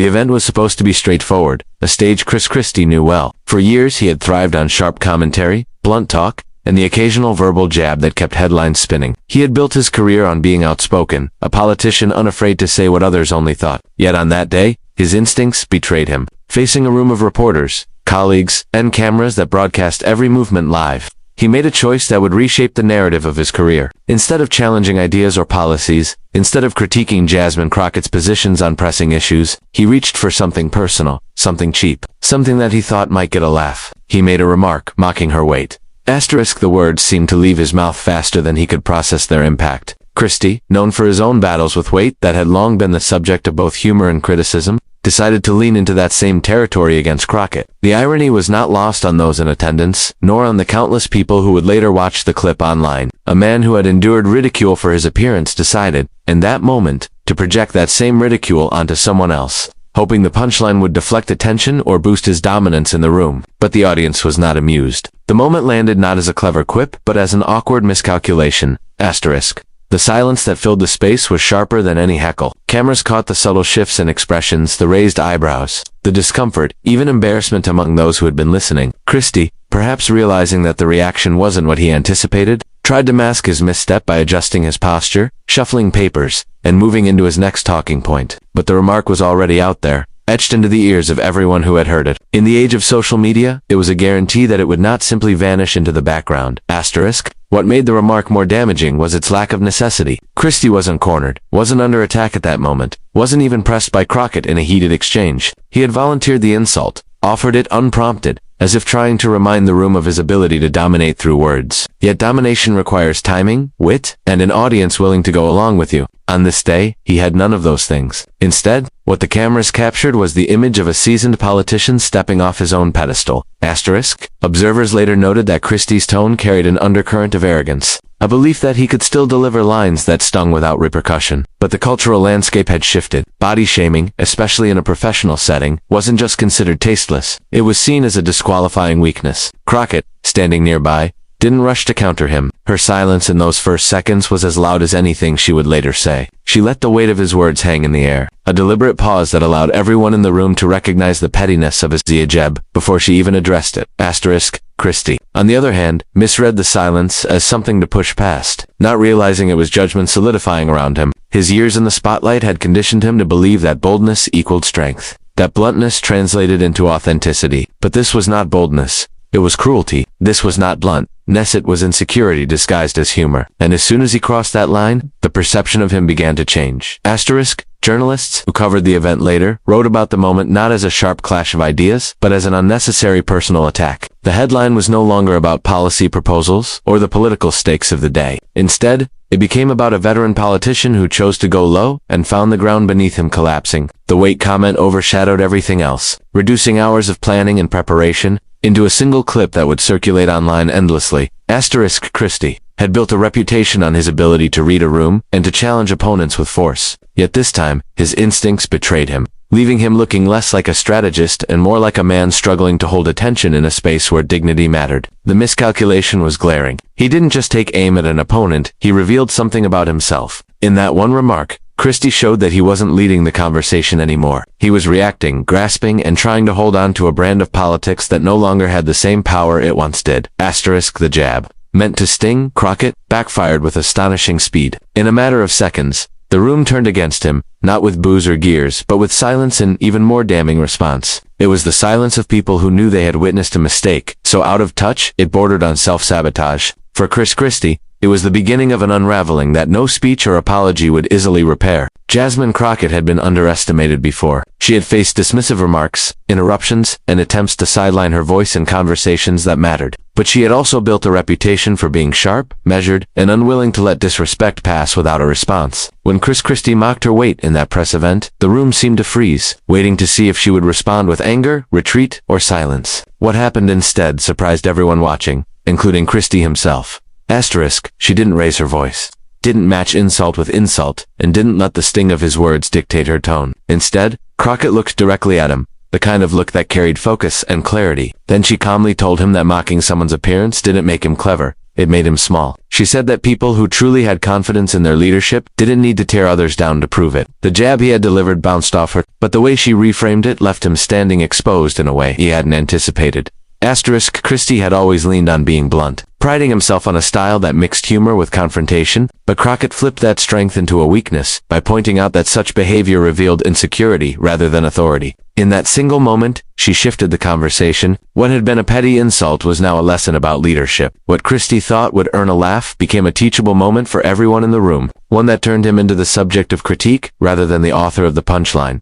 The event was supposed to be straightforward, a stage Chris Christie knew well. For years he had thrived on sharp commentary, blunt talk, and the occasional verbal jab that kept headlines spinning. He had built his career on being outspoken, a politician unafraid to say what others only thought. Yet on that day, his instincts betrayed him. Facing a room of reporters, colleagues, and cameras that broadcast every movement live, he made a choice that would reshape the narrative of his career. Instead of challenging ideas or policies, instead of critiquing Jasmine Crockett's positions on pressing issues, he reached for something personal, something cheap, something that he thought might get a laugh. He made a remark, mocking her weight. The words seemed to leave his mouth faster than he could process their impact. Christie, known for his own battles with weight that had long been the subject of both humor and criticism, decided to lean into that same territory against Crockett. The irony was not lost on those in attendance, nor on the countless people who would later watch the clip online. A man who had endured ridicule for his appearance decided, in that moment, to project that same ridicule onto someone else, hoping the punchline would deflect attention or boost his dominance in the room. But the audience was not amused. The moment landed not as a clever quip, but as an awkward miscalculation. The silence that filled the space was sharper than any heckle. Cameras caught the subtle shifts in expressions, the raised eyebrows, the discomfort, even embarrassment among those who had been listening. Christie, perhaps realizing that the reaction wasn't what he anticipated, tried to mask his misstep by adjusting his posture, shuffling papers, and moving into his next talking point. But the remark was already out there, etched into the ears of everyone who had heard it. In the age of social media, it was a guarantee that it would not simply vanish into the background. What made the remark more damaging was its lack of necessity. Christie wasn't cornered, wasn't under attack at that moment, wasn't even pressed by Crockett in a heated exchange. He had volunteered the insult, offered it unprompted, as if trying to remind the room of his ability to dominate through words. Yet domination requires timing, wit, and an audience willing to go along with you. On this day, he had none of those things. Instead, what the cameras captured was the image of a seasoned politician stepping off his own pedestal. Observers later noted that Christie's tone carried an undercurrent of arrogance, a belief that he could still deliver lines that stung without repercussion. But the cultural landscape had shifted. Body shaming, especially in a professional setting, wasn't just considered tasteless. It was seen as a disqualifying weakness. Crockett, standing nearby, didn't rush to counter him. Her silence in those first seconds was as loud as anything she would later say. She let the weight of his words hang in the air, a deliberate pause that allowed everyone in the room to recognize the pettiness of his jab before she even addressed it. Christie, on the other hand, misread the silence as something to push past, not realizing it was judgment solidifying around him. His years in the spotlight had conditioned him to believe that boldness equaled strength, that bluntness translated into authenticity. But this was not boldness. It was cruelty. This was not bluntness, it was insecurity disguised as humor. And as soon as he crossed that line, the perception of him began to change. Journalists who covered the event later wrote about the moment not as a sharp clash of ideas, but as an unnecessary personal attack. The headline was no longer about policy proposals or the political stakes of the day. Instead, it became about a veteran politician who chose to go low and found the ground beneath him collapsing. The weight comment overshadowed everything else, reducing hours of planning and preparation into a single clip that would circulate online endlessly. Christie had built a reputation on his ability to read a room and to challenge opponents with force. Yet this time, his instincts betrayed him, leaving him looking less like a strategist and more like a man struggling to hold attention in a space where dignity mattered. The miscalculation was glaring. He didn't just take aim at an opponent, he revealed something about himself. In that one remark, Christie showed that he wasn't leading the conversation anymore. He was reacting, grasping, and trying to hold on to a brand of politics that no longer had the same power it once did. The jab, meant to sting Crockett, backfired with astonishing speed. In a matter of seconds, the room turned against him, not with boos or gears, but with silence and even more damning response. It was the silence of people who knew they had witnessed a mistake, so out of touch, it bordered on self-sabotage. For Chris Christie, it was the beginning of an unraveling that no speech or apology would easily repair. Jasmine Crockett had been underestimated before. She had faced dismissive remarks, interruptions, and attempts to sideline her voice in conversations that mattered. But she had also built a reputation for being sharp, measured, and unwilling to let disrespect pass without a response. When Chris Christie mocked her weight in that press event, the room seemed to freeze, waiting to see if she would respond with anger, retreat, or silence. What happened instead surprised everyone watching, including Christie himself. She didn't raise her voice, didn't match insult with insult, and didn't let the sting of his words dictate her tone. Instead, Crockett looked directly at him, the kind of look that carried focus and clarity. Then she calmly told him that mocking someone's appearance didn't make him clever, it made him small. She said that people who truly had confidence in their leadership didn't need to tear others down to prove it. The jab he had delivered bounced off her, but the way she reframed it left him standing exposed in a way he hadn't anticipated. Christie had always leaned on being blunt, priding himself on a style that mixed humor with confrontation, but Crockett flipped that strength into a weakness by pointing out that such behavior revealed insecurity rather than authority. In that single moment, she shifted the conversation. What had been a petty insult was now a lesson about leadership. What Christie thought would earn a laugh became a teachable moment for everyone in the room, one that turned him into the subject of critique rather than the author of the punchline.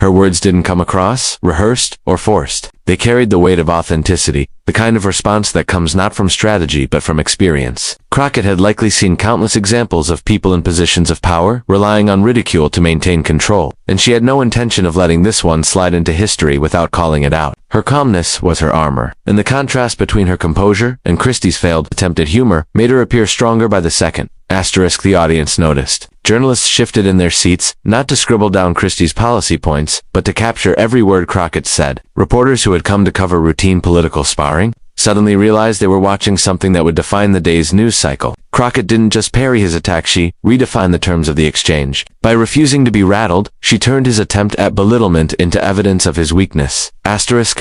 Her words didn't come across rehearsed or forced. They carried the weight of authenticity, the kind of response that comes not from strategy but from experience. Crockett had likely seen countless examples of people in positions of power relying on ridicule to maintain control, and she had no intention of letting this one slide into history without calling it out. Her calmness was her armor, and the contrast between her composure and Christie's failed attempt at humor made her appear stronger by the second. The audience noticed. Journalists shifted in their seats, not to scribble down Christie's policy points, but to capture every word Crockett said. Reporters who had come to cover routine political sparring suddenly realized they were watching something that would define the day's news cycle. Crockett didn't just parry his attack, she redefined the terms of the exchange. By refusing to be rattled, she turned his attempt at belittlement into evidence of his weakness.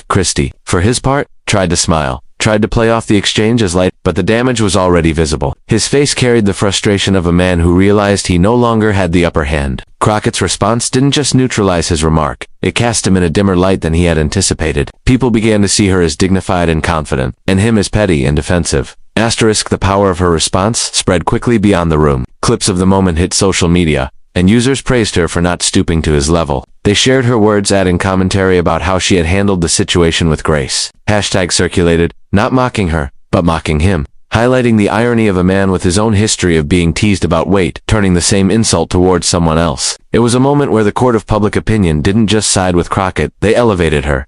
Christie, for his part, tried to smile, tried to play off the exchange as light, but the damage was already visible. His face carried the frustration of a man who realized he no longer had the upper hand. Crockett's response didn't just neutralize his remark, it cast him in a dimmer light than he had anticipated. People began to see her as dignified and confident, and him as petty and defensive. The power of her response spread quickly beyond the room. Clips of the moment hit social media, and users praised her for not stooping to his level. They shared her words, adding commentary about how she had handled the situation with grace. Hashtag circulated, not mocking her, but mocking him, highlighting the irony of a man with his own history of being teased about weight, turning the same insult towards someone else. It was a moment where the court of public opinion didn't just side with Crockett, they elevated her.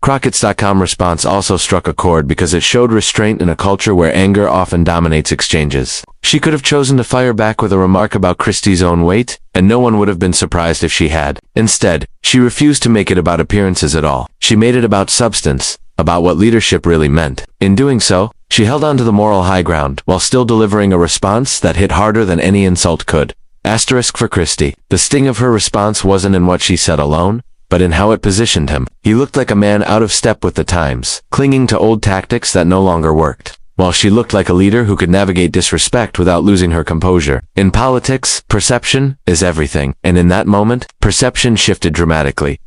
Crockett's.com response also struck a chord because it showed restraint in a culture where anger often dominates exchanges. She could have chosen to fire back with a remark about Christie's own weight, and no one would have been surprised if she had. Instead, she refused to make it about appearances at all. She made it about substance, about what leadership really meant. In doing so, she held on to the moral high ground, while still delivering a response that hit harder than any insult could. For Christie, the sting of her response wasn't in what she said alone, but in how it positioned him. He looked like a man out of step with the times, clinging to old tactics that no longer worked, while she looked like a leader who could navigate disrespect without losing her composure. In politics, perception is everything, and in that moment, perception shifted dramatically.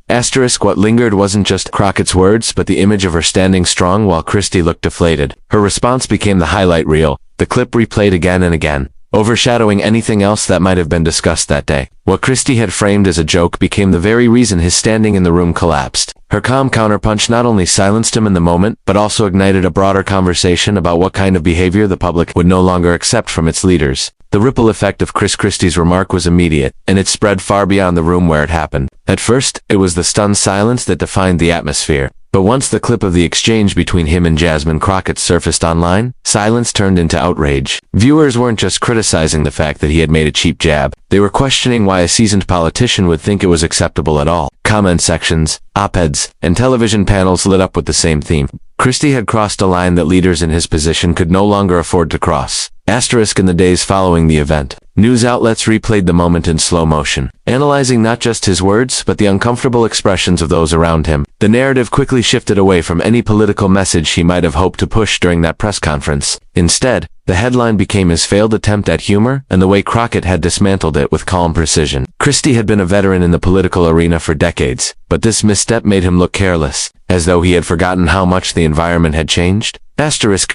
What lingered wasn't just Crockett's words, but the image of her standing strong while Christie looked deflated. Her response became the highlight reel, the clip replayed again and again, overshadowing anything else that might have been discussed that day. What Christie had framed as a joke became the very reason his standing in the room collapsed. Her calm counterpunch not only silenced him in the moment, but also ignited a broader conversation about what kind of behavior the public would no longer accept from its leaders. The ripple effect of Chris Christie's remark was immediate, and it spread far beyond the room where it happened. At first, it was the stunned silence that defined the atmosphere. But once the clip of the exchange between him and Jasmine Crockett surfaced online, silence turned into outrage. Viewers weren't just criticizing the fact that he had made a cheap jab, they were questioning why a seasoned politician would think it was acceptable at all. Comment sections, op-eds, and television panels lit up with the same theme. Christie had crossed a line that leaders in his position could no longer afford to cross. In the days following the event, news outlets replayed the moment in slow motion, analyzing not just his words but the uncomfortable expressions of those around him. The narrative quickly shifted away from any political message he might have hoped to push during that press conference. Instead, the headline became his failed attempt at humor and the way Crockett had dismantled it with calm precision. Christie had been a veteran in the political arena for decades, but this misstep made him look careless, as though he had forgotten how much the environment had changed.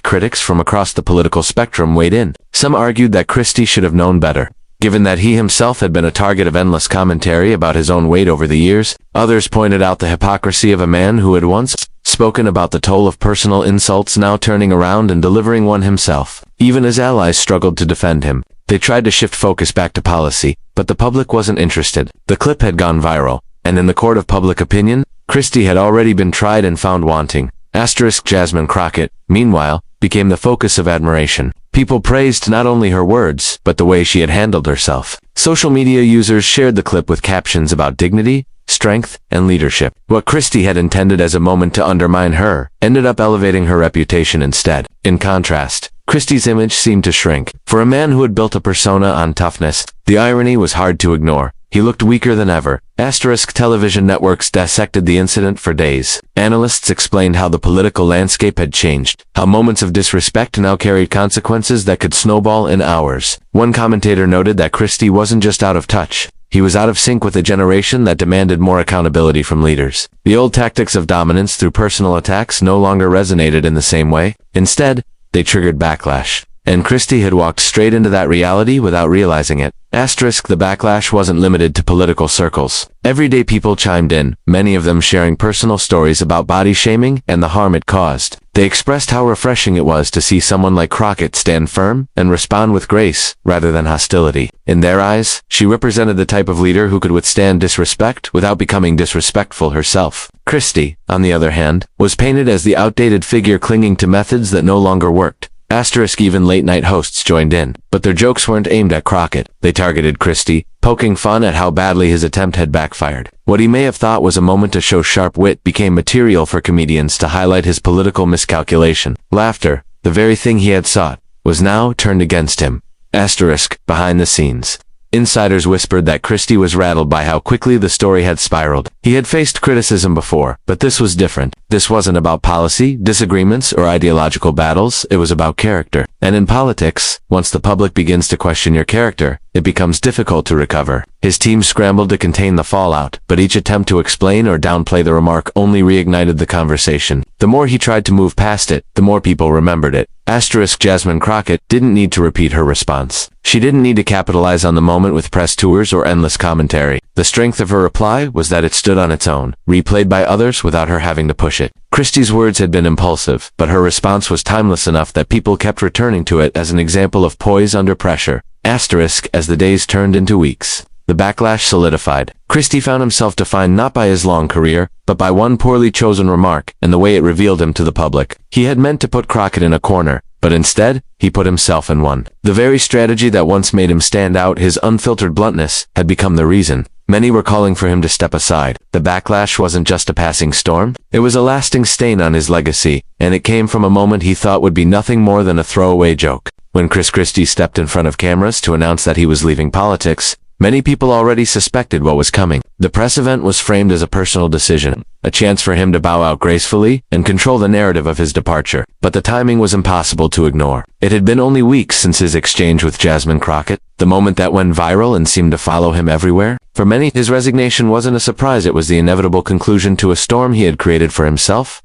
Critics from across the political spectrum weighed in. Some argued that Christie should have known better, given that he himself had been a target of endless commentary about his own weight over the years. Others pointed out the hypocrisy of a man who had once spoken about the toll of personal insults, now turning around and delivering one himself. Even his allies struggled to defend him. They tried to shift focus back to policy, but the public wasn't interested. The clip had gone viral, and in the court of public opinion, Christie had already been tried and found wanting. Jasmine Crockett, meanwhile, became the focus of admiration. People praised not only her words, but the way she had handled herself. Social media users shared the clip with captions about dignity, strength, and leadership. What Christie had intended as a moment to undermine her ended up elevating her reputation instead. In contrast, Christie's image seemed to shrink. For a man who had built a persona on toughness, the irony was hard to ignore. He looked weaker than ever. Television networks dissected the incident for days. Analysts explained how the political landscape had changed, how moments of disrespect now carried consequences that could snowball in hours. One commentator noted that Christie wasn't just out of touch. He was out of sync with a generation that demanded more accountability from leaders. The old tactics of dominance through personal attacks no longer resonated in the same way. Instead, they triggered backlash. And Christie had walked straight into that reality without realizing it. The backlash wasn't limited to political circles. Everyday people chimed in, many of them sharing personal stories about body shaming and the harm it caused. They expressed how refreshing it was to see someone like Crockett stand firm and respond with grace, rather than hostility. In their eyes, she represented the type of leader who could withstand disrespect without becoming disrespectful herself. Christie, on the other hand, was painted as the outdated figure clinging to methods that no longer worked. Even late-night hosts joined in, but their jokes weren't aimed at Crockett. They targeted Christie, poking fun at how badly his attempt had backfired. What he may have thought was a moment to show sharp wit became material for comedians to highlight his political miscalculation. Laughter, the very thing he had sought, was now turned against him. Behind the scenes. Insiders whispered that Christie was rattled by how quickly the story had spiraled. He had faced criticism before, but this was different. This wasn't about policy, disagreements, or ideological battles, it was about character. And in politics, once the public begins to question your character, it becomes difficult to recover. His team scrambled to contain the fallout, but each attempt to explain or downplay the remark only reignited the conversation. The more he tried to move past it, the more people remembered it. Jasmine Crockett didn't need to repeat her response. She didn't need to capitalize on the moment with press tours or endless commentary. The strength of her reply was that it stood on its own, replayed by others without her having to push it. Christie's words had been impulsive, but her response was timeless enough that people kept returning to it as an example of poise under pressure. As the days turned into weeks, the backlash solidified. Christie found himself defined not by his long career, but by one poorly chosen remark and the way it revealed him to the public. He had meant to put Crockett in a corner, but instead, he put himself in one. The very strategy that once made him stand out, his unfiltered bluntness, had become the reason. Many were calling for him to step aside. The backlash wasn't just a passing storm, it was a lasting stain on his legacy, and it came from a moment he thought would be nothing more than a throwaway joke. When Chris Christie stepped in front of cameras to announce that he was leaving politics, many people already suspected what was coming. The press event was framed as a personal decision, a chance for him to bow out gracefully and control the narrative of his departure. But the timing was impossible to ignore. It had been only weeks since his exchange with Jasmine Crockett, the moment that went viral and seemed to follow him everywhere. For many, his resignation wasn't a surprise, it was the inevitable conclusion to a storm he had created for himself.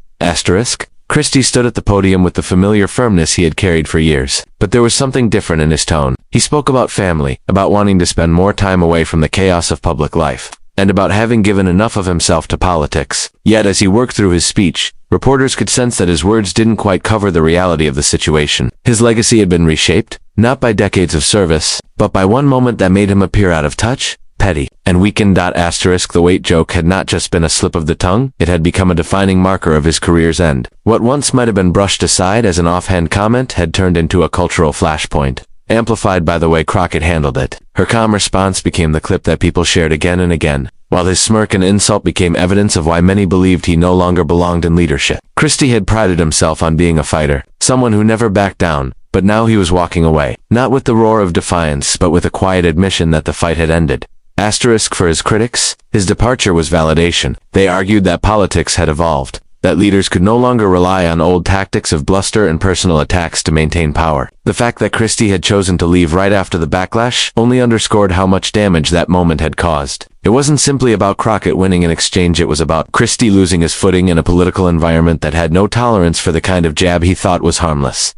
Christie stood at the podium with the familiar firmness he had carried for years, but there was something different in his tone. He spoke about family, about wanting to spend more time away from the chaos of public life, and about having given enough of himself to politics. Yet as he worked through his speech, reporters could sense that his words didn't quite cover the reality of the situation. His legacy had been reshaped, not by decades of service, but by one moment that made him appear out of touch, petty, and weakened. The weight joke had not just been a slip of the tongue, it had become a defining marker of his career's end. What once might have been brushed aside as an offhand comment had turned into a cultural flashpoint, amplified by the way Crockett handled it. Her calm response became the clip that people shared again and again, while his smirk and insult became evidence of why many believed he no longer belonged in leadership. Christie had prided himself on being a fighter, someone who never backed down, but now he was walking away, not with the roar of defiance but with a quiet admission that the fight had ended. For his critics, his departure was validation. They argued that politics had evolved, that leaders could no longer rely on old tactics of bluster and personal attacks to maintain power. The fact that Christie had chosen to leave right after the backlash only underscored how much damage that moment had caused. It wasn't simply about Crockett winning an exchange, it was about Christie losing his footing in a political environment that had no tolerance for the kind of jab he thought was harmless.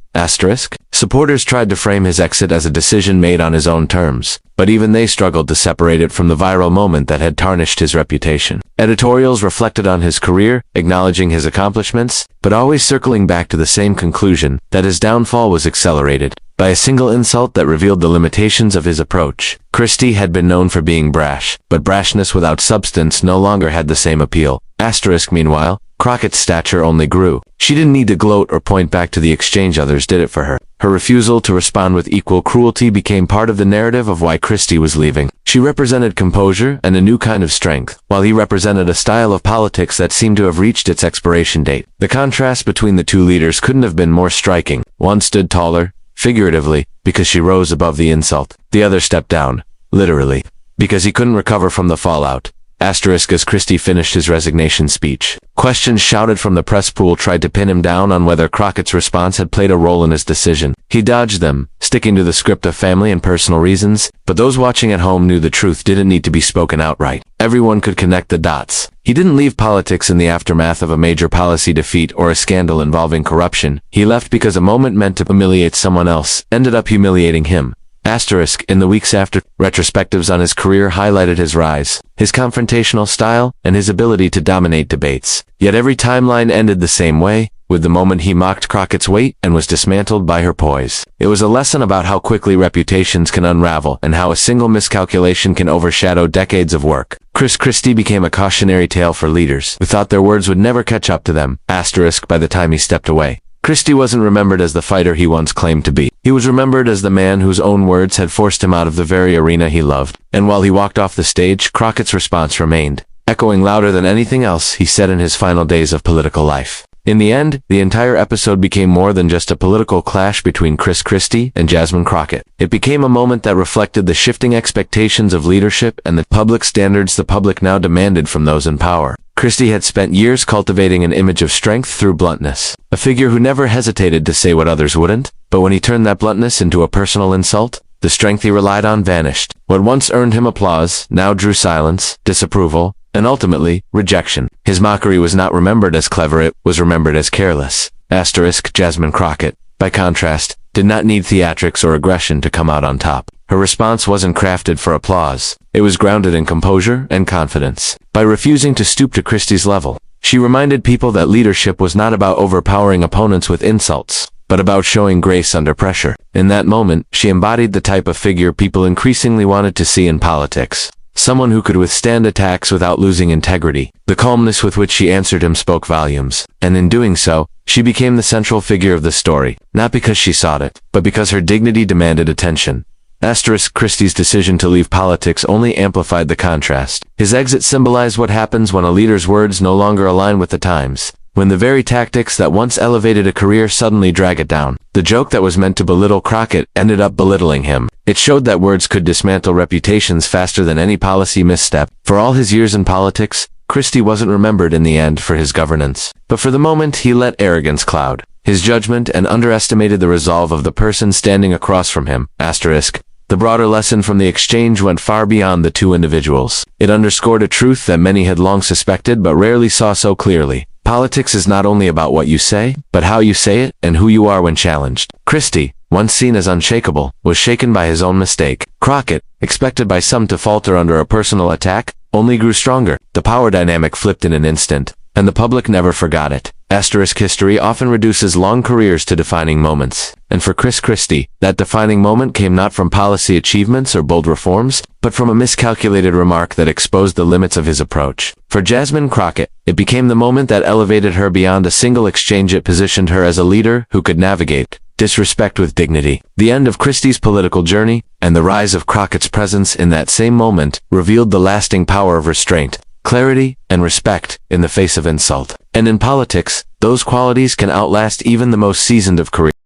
Supporters tried to frame his exit as a decision made on his own terms, but even they struggled to separate it from the viral moment that had tarnished his reputation. Editorials reflected on his career, acknowledging his accomplishments, but always circling back to the same conclusion, that his downfall was accelerated by a single insult that revealed the limitations of his approach. Christie had been known for being brash, but brashness without substance no longer had the same appeal. Meanwhile, Crockett's stature only grew. She didn't need to gloat or point back to the exchange, others did it for her. Her refusal to respond with equal cruelty became part of the narrative of why Christie was leaving. She represented composure and a new kind of strength, while he represented a style of politics that seemed to have reached its expiration date. The contrast between the two leaders couldn't have been more striking. One stood taller, figuratively, because she rose above the insult. The other stepped down, literally, because he couldn't recover from the fallout. Asterisk as Christie finished his resignation speech. Questions shouted from the press pool tried to pin him down on whether Crockett's response had played a role in his decision. He dodged them, sticking to the script of family and personal reasons, but those watching at home knew the truth didn't need to be spoken outright. Everyone could connect the dots. He didn't leave politics in the aftermath of a major policy defeat or a scandal involving corruption. He left because a moment meant to humiliate someone else ended up humiliating him. Asterisk, in the weeks after, retrospectives on his career highlighted his rise, his confrontational style, and his ability to dominate debates. Yet every timeline ended the same way, with the moment he mocked Crockett's weight and was dismantled by her poise. It was a lesson about how quickly reputations can unravel and how a single miscalculation can overshadow decades of work. Chris Christie became a cautionary tale for leaders who thought their words would never catch up to them. Asterisk, by the time he stepped away, Christie wasn't remembered as the fighter he once claimed to be. He was remembered as the man whose own words had forced him out of the very arena he loved. And while he walked off the stage, Crockett's response remained, echoing louder than anything else he said in his final days of political life. In the end, the entire episode became more than just a political clash between Chris Christie and Jasmine Crockett. It became a moment that reflected the shifting expectations of leadership and the public standards the public now demanded from those in power. Christie had spent years cultivating an image of strength through bluntness, a figure who never hesitated to say what others wouldn't, but when he turned that bluntness into a personal insult, the strength he relied on vanished. What once earned him applause now drew silence, disapproval, and ultimately, rejection. His mockery was not remembered as clever, it was remembered as careless. Asterisk, Jasmine Crockett, by contrast, did not need theatrics or aggression to come out on top. Her response wasn't crafted for applause. It was grounded in composure and confidence. By refusing to stoop to Christie's level, she reminded people that leadership was not about overpowering opponents with insults, but about showing grace under pressure. In that moment, she embodied the type of figure people increasingly wanted to see in politics. Someone who could withstand attacks without losing integrity. The calmness with which she answered him spoke volumes, and in doing so, she became the central figure of the story, not because she sought it, but because her dignity demanded attention. Asterisk, Christie's decision to leave politics only amplified the contrast. His exit symbolized what happens when a leader's words no longer align with the times, when the very tactics that once elevated a career suddenly drag it down. The joke that was meant to belittle Crockett ended up belittling him. It showed that words could dismantle reputations faster than any policy misstep. For all his years in politics, Christie wasn't remembered in the end for his governance, but for the moment he let arrogance cloud his judgment and underestimated the resolve of the person standing across from him. Asterisk. The broader lesson from the exchange went far beyond the two individuals. It underscored a truth that many had long suspected but rarely saw so clearly. Politics is not only about what you say, but how you say it and who you are when challenged. Christie, once seen as unshakable, was shaken by his own mistake. Crockett, expected by some to falter under a personal attack, only grew stronger. The power dynamic flipped in an instant, and the public never forgot it. Asterisk, history often reduces long careers to defining moments, and for Chris Christie, that defining moment came not from policy achievements or bold reforms, but from a miscalculated remark that exposed the limits of his approach. For Jasmine Crockett, it became the moment that elevated her beyond a single exchange. It positioned her as a leader who could navigate disrespect with dignity. The end of Christie's political journey, and the rise of Crockett's presence in that same moment, revealed the lasting power of restraint, clarity, and respect in the face of insult. And in politics, those qualities can outlast even the most seasoned of careers.